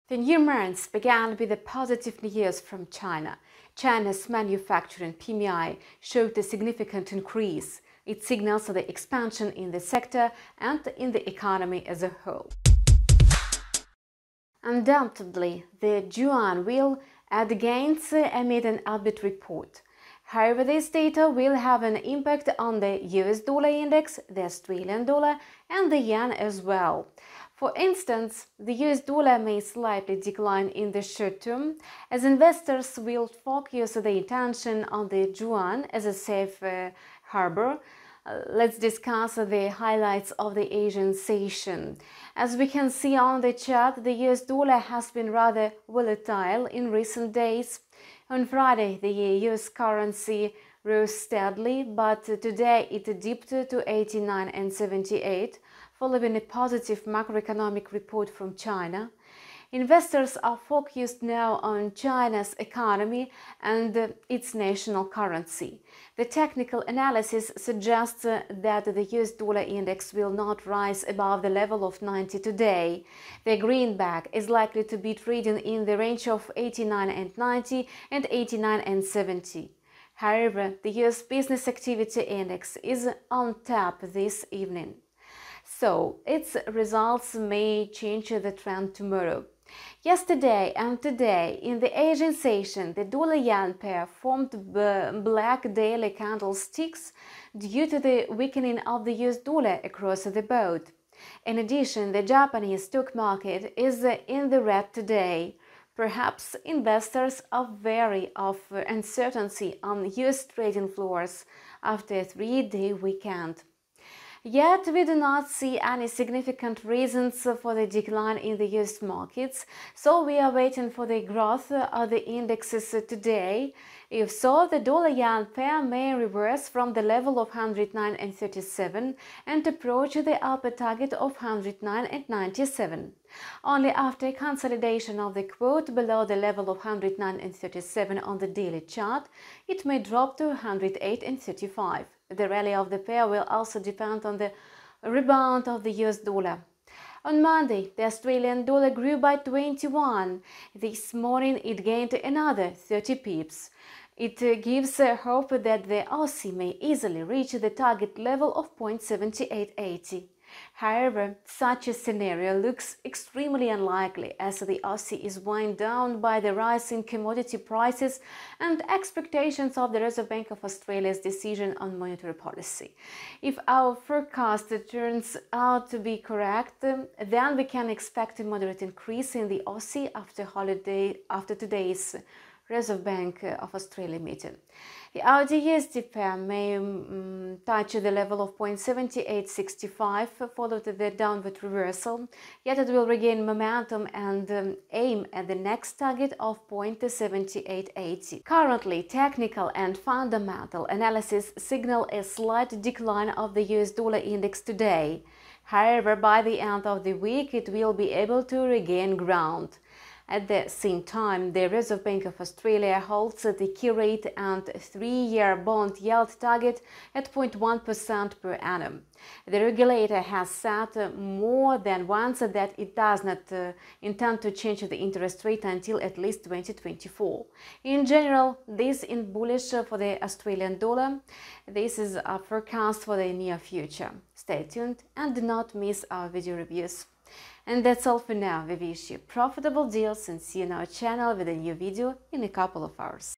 The new month began with a positive news from China. China's manufacturing PMI showed a significant increase. It signals the expansion in the sector and in the economy as a whole. Undoubtedly, the yuan will add gains amid an upbeat report. However, this data will have an impact on the US dollar index, the Australian dollar, and the yen as well. For instance, the US dollar may slightly decline in the short term, as investors will focus their attention on the yuan as a safe harbor. Let's discuss the highlights of the Asian session. As we can see on the chart, the US dollar has been rather volatile in recent days. On Friday, the US currency rose steadily, but today it dipped to 89.78, following a positive macroeconomic report from China. Investors are focused now on China's economy and its national currency. The technical analysis suggests that the US dollar index will not rise above the level of 90 today. The greenback is likely to be trading in the range of 89.90 and 89.70. However, the US Business Activity Index is on tap this evening, so its results may change the trend tomorrow. Yesterday and today, in the Asian session, the dollar-yen pair formed black daily candlesticks due to the weakening of the US dollar across the board. In addition, the Japanese stock market is in the red today. Perhaps investors are wary of uncertainty on US trading floors after a three-day weekend. Yet, we do not see any significant reasons for the decline in the US markets, so we are waiting for the growth of the indexes today. If so, the dollar-yen pair may reverse from the level of 109.37 and approach the upper target of 109.97. Only after consolidation of the quote below the level of 109.37 on the daily chart, it may drop to 108.35. The rally of the pair will also depend on the rebound of the US dollar. On Monday, the Australian dollar grew by 21. This morning, it gained another 30 pips. It gives hope that the Aussie may easily reach the target level of 0.7880. However, such a scenario looks extremely unlikely, as the Aussie is weighed down by the rise in commodity prices and expectations of the Reserve Bank of Australia's decision on monetary policy. If our forecast turns out to be correct, then we can expect a moderate increase in the Aussie after today's Reserve Bank of Australia meeting. The AUD-USD pair may touch the level of 0.7865, followed the downward reversal, yet it will regain momentum and aim at the next target of 0.7880. Currently, technical and fundamental analysis signal a slight decline of the US dollar index today. However, by the end of the week, it will be able to regain ground. At the same time, the Reserve Bank of Australia holds the key rate and three-year bond yield target at 0.1% per annum. The regulator has said more than once that it does not intend to change the interest rate until at least 2024. In general, this is bullish for the Australian dollar. This is a forecast for the near future. Stay tuned and do not miss our video reviews. And that's all for now. We wish you profitable deals and see you on our channel with a new video in a couple of hours.